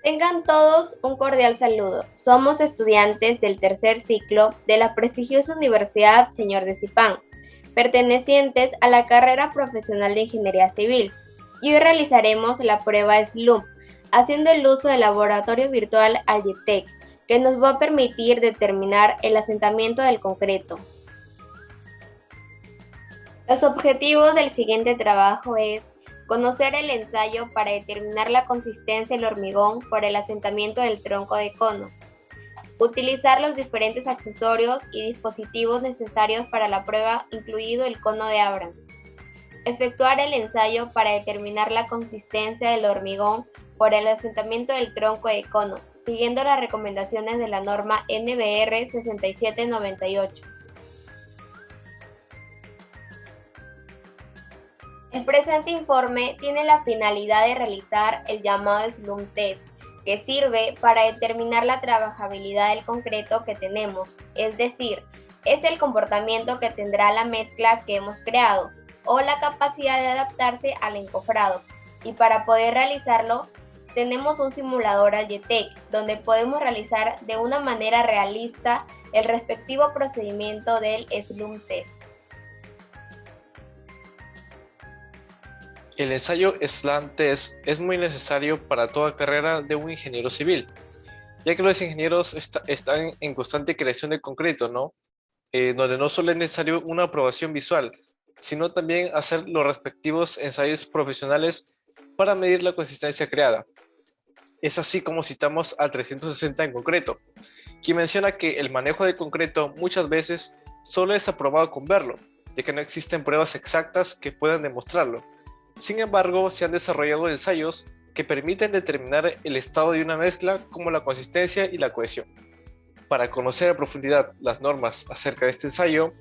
Tengan todos un cordial saludo. Somos estudiantes del tercer ciclo de la prestigiosa Universidad Señor de Zipán, pertenecientes a la carrera profesional de Ingeniería Civil, y hoy realizaremos la prueba SLUMP, haciendo el uso del laboratorio virtual Algetec, que nos va a permitir determinar el asentamiento del concreto. Los objetivos del siguiente trabajo es conocer el ensayo para determinar la consistencia del hormigón por el asentamiento del tronco de cono, utilizar los diferentes accesorios y dispositivos necesarios para la prueba, incluido el cono de Abrams, efectuar el ensayo para determinar la consistencia del hormigón por el asentamiento del tronco de cono, siguiendo las recomendaciones de la norma NBR 6798. El presente informe tiene la finalidad de realizar el llamado Slump Test, que sirve para determinar la trabajabilidad del concreto que tenemos, es decir, es el comportamiento que tendrá la mezcla que hemos creado o la capacidad de adaptarse al encofrado. Y para poder realizarlo, tenemos un simulador Algetec, donde podemos realizar de una manera realista el respectivo procedimiento del Slump Test. El ensayo SLAM Test es muy necesario para toda carrera de un ingeniero civil, ya que los ingenieros están en constante creación de concreto, ¿no? Donde no solo es necesario una aprobación visual, sino también hacer los respectivos ensayos profesionales para medir la consistencia creada. Es así como citamos al 360 en concreto, quien menciona que el manejo de concreto muchas veces solo es aprobado con verlo, ya que no existen pruebas exactas que puedan demostrarlo. Sin embargo, se han desarrollado ensayos que permiten determinar el estado de una mezcla como la consistencia y la cohesión. Para conocer a profundidad las normas acerca de este ensayo,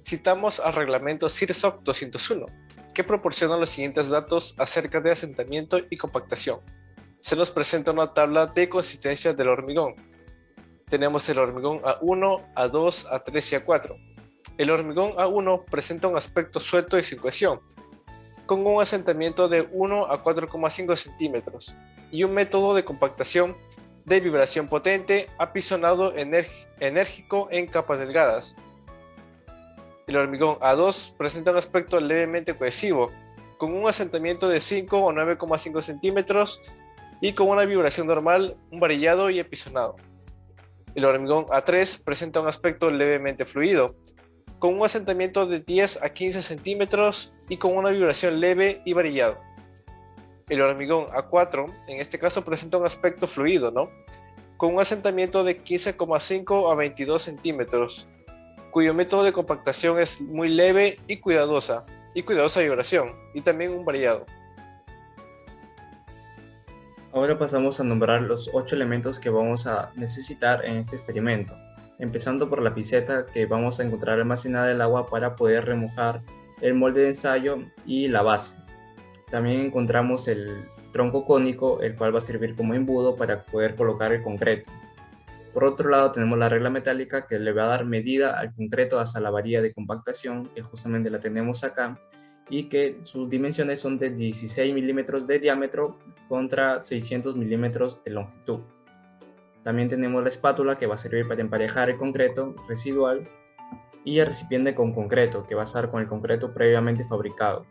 citamos al reglamento CIRSOC 201, que proporciona los siguientes datos acerca de asentamiento y compactación. Se nos presenta una tabla de consistencia del hormigón. Tenemos el hormigón A1, A2, A3 y A4. El hormigón A1 presenta un aspecto suelto y sin cohesión, con un asentamiento de 1 a 4,5 centímetros y un método de compactación de vibración potente, apisonado enérgico en capas delgadas. El hormigón A2 presenta un aspecto levemente cohesivo, con un asentamiento de 5 o 9,5 centímetros y con una vibración normal, un varillado y apisonado. El hormigón A3 presenta un aspecto levemente fluido, con un asentamiento de 10 a 15 centímetros y con una vibración leve y varillado. El hormigón A4, en este caso, presenta un aspecto fluido, ¿no? Con un asentamiento de 15,5 a 22 centímetros, cuyo método de compactación es muy leve y cuidadosa vibración, y también un varillado. Ahora pasamos a nombrar los 8 elementos que vamos a necesitar en este experimento, empezando por la piseta que vamos a encontrar almacenada en el agua para poder remojar el molde de ensayo y la base. También encontramos el tronco cónico, el cual va a servir como embudo para poder colocar el concreto. Por otro lado tenemos la regla metálica que le va a dar medida al concreto hasta la varilla de compactación, que justamente la tenemos acá, y que sus dimensiones son de 16 milímetros de diámetro contra 600 milímetros de longitud. También tenemos la espátula que va a servir para emparejar el concreto residual y el recipiente con concreto que va a estar con el concreto previamente fabricado.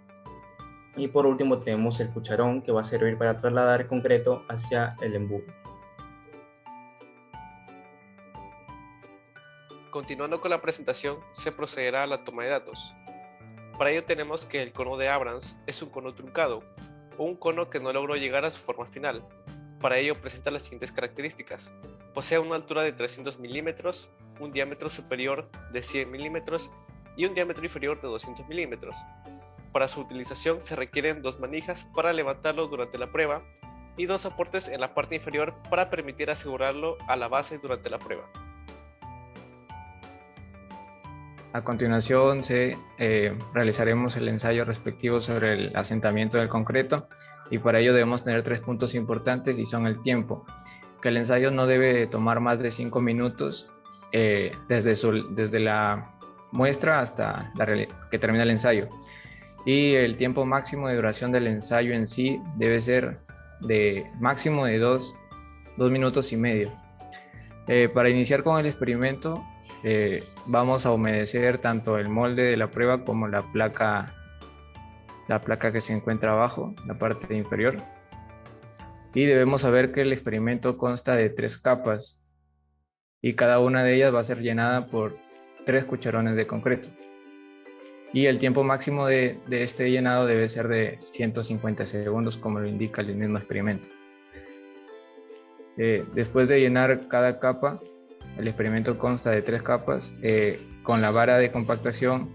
Y por último tenemos el cucharón que va a servir para trasladar el concreto hacia el embudo. Continuando con la presentación, se procederá a la toma de datos. Para ello tenemos que el cono de Abrams es un cono truncado, o un cono que no logró llegar a su forma final. Para ello presenta las siguientes características. Posee una altura de 300 milímetros, un diámetro superior de 100 milímetros y un diámetro inferior de 200 milímetros. Para su utilización se requieren 2 manijas para levantarlo durante la prueba y 2 soportes en la parte inferior para permitir asegurarlo a la base durante la prueba. A continuación realizaremos el ensayo respectivo sobre el asentamiento del concreto, y para ello debemos tener 3 puntos importantes, y son el tiempo, que el ensayo no debe tomar más de 5 minutos desde la muestra hasta que termina el ensayo, y el tiempo máximo de duración del ensayo en sí debe ser de máximo de 2 minutos y medio. Para iniciar con el experimento, vamos a humedecer tanto el molde de la prueba como la placa que se encuentra abajo, la parte inferior. Y debemos saber que el experimento consta de 3 capas y cada una de ellas va a ser llenada por 3 cucharones de concreto. Y el tiempo máximo de este llenado debe ser de 150 segundos, como lo indica el mismo experimento. Después de llenar cada capa, el experimento consta de 3 capas. Con la vara de compactación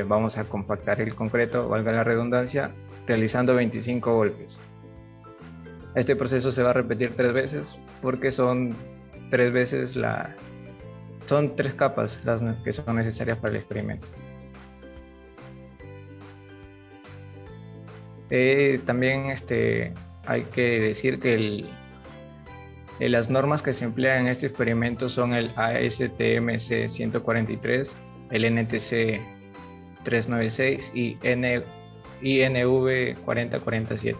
vamos a compactar el concreto, valga la redundancia, realizando 25 golpes. Este proceso se va a repetir 3 veces porque son 3 capas las que son necesarias para el experimento. También hay que decir que las normas que se emplean en este experimento son el ASTM C143, el NTC 396 y INV 4047.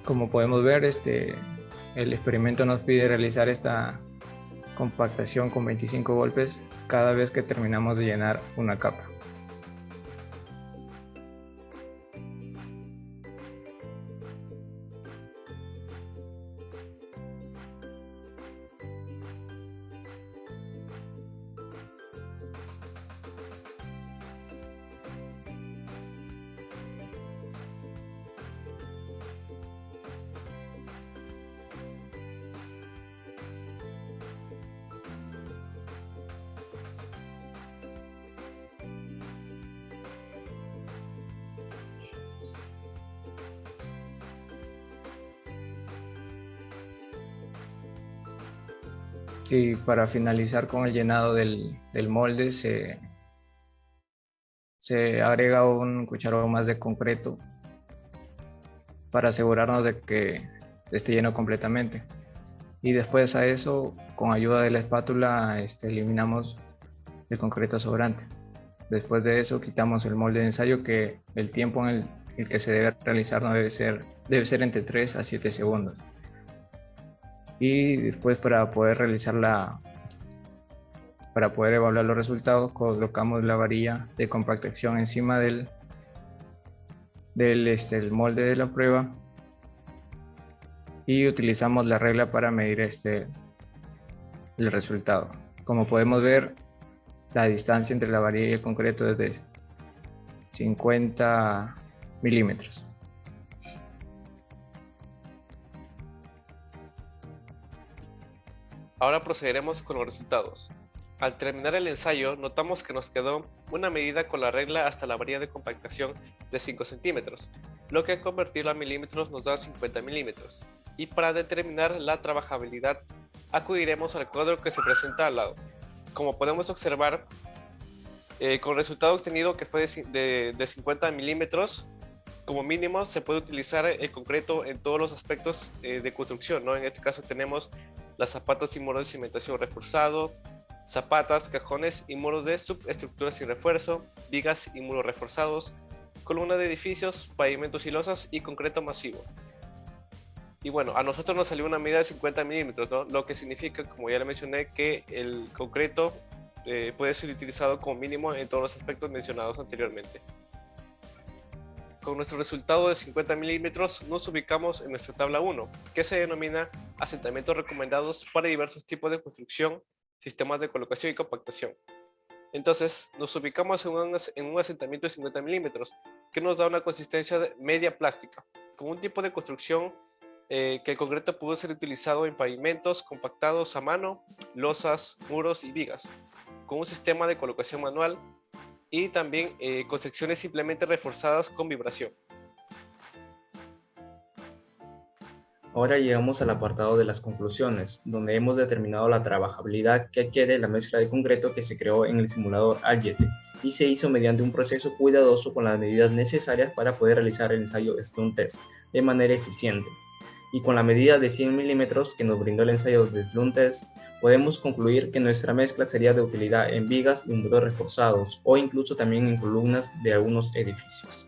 Como podemos ver, el experimento nos pide realizar esta compactación con 25 golpes cada vez que terminamos de llenar una capa. Y para finalizar con el llenado del molde se agrega un cucharón más de concreto para asegurarnos de que esté lleno completamente. Y después a eso, con ayuda de la espátula, eliminamos el concreto sobrante. Después de eso quitamos el molde de ensayo, que el tiempo en el que se debe realizar no debe ser entre 3 a 7 segundos. Y después para poder evaluar los resultados, colocamos la varilla de compactación encima del molde de la prueba y utilizamos la regla para medir el resultado. Como podemos ver, la distancia entre la varilla y el concreto es de 50 milímetros. Ahora procederemos con los resultados. Al terminar el ensayo, notamos que nos quedó una medida con la regla hasta la varilla de compactación de 5 centímetros, lo que al convertirlo a milímetros nos da 50 milímetros. Y para determinar la trabajabilidad, acudiremos al cuadro que se presenta al lado. Como podemos observar, con el resultado obtenido, que fue de 50 milímetros, como mínimo se puede utilizar el concreto en todos los aspectos de construcción, ¿no? En este caso tenemos las zapatas y muros de cimentación reforzado, zapatas, cajones y muros de subestructuras sin refuerzo, vigas y muros reforzados, columnas de edificios, pavimentos y losas y concreto masivo. Y bueno, a nosotros nos salió una medida de 50 milímetros, ¿no? Lo que significa, como ya le mencioné, que el concreto puede ser utilizado como mínimo en todos los aspectos mencionados anteriormente. Con nuestro resultado de 50 milímetros nos ubicamos en nuestra tabla 1, que se denomina asentamientos recomendados para diversos tipos de construcción, sistemas de colocación y compactación. Entonces nos ubicamos en un asentamiento de 50 milímetros, que nos da una consistencia media plástica, con un tipo de construcción que el concreto pudo ser utilizado en pavimentos compactados a mano, losas, muros y vigas, con un sistema de colocación manual y también con secciones simplemente reforzadas con vibración. Ahora llegamos al apartado de las conclusiones, donde hemos determinado la trabajabilidad que adquiere la mezcla de concreto que se creó en el simulador Algete y se hizo mediante un proceso cuidadoso con las medidas necesarias para poder realizar el ensayo Sloan Test de manera eficiente. Y con la medida de 100 milímetros que nos brindó el ensayo de Sloan Test, podemos concluir que nuestra mezcla sería de utilidad en vigas y muros reforzados o incluso también en columnas de algunos edificios.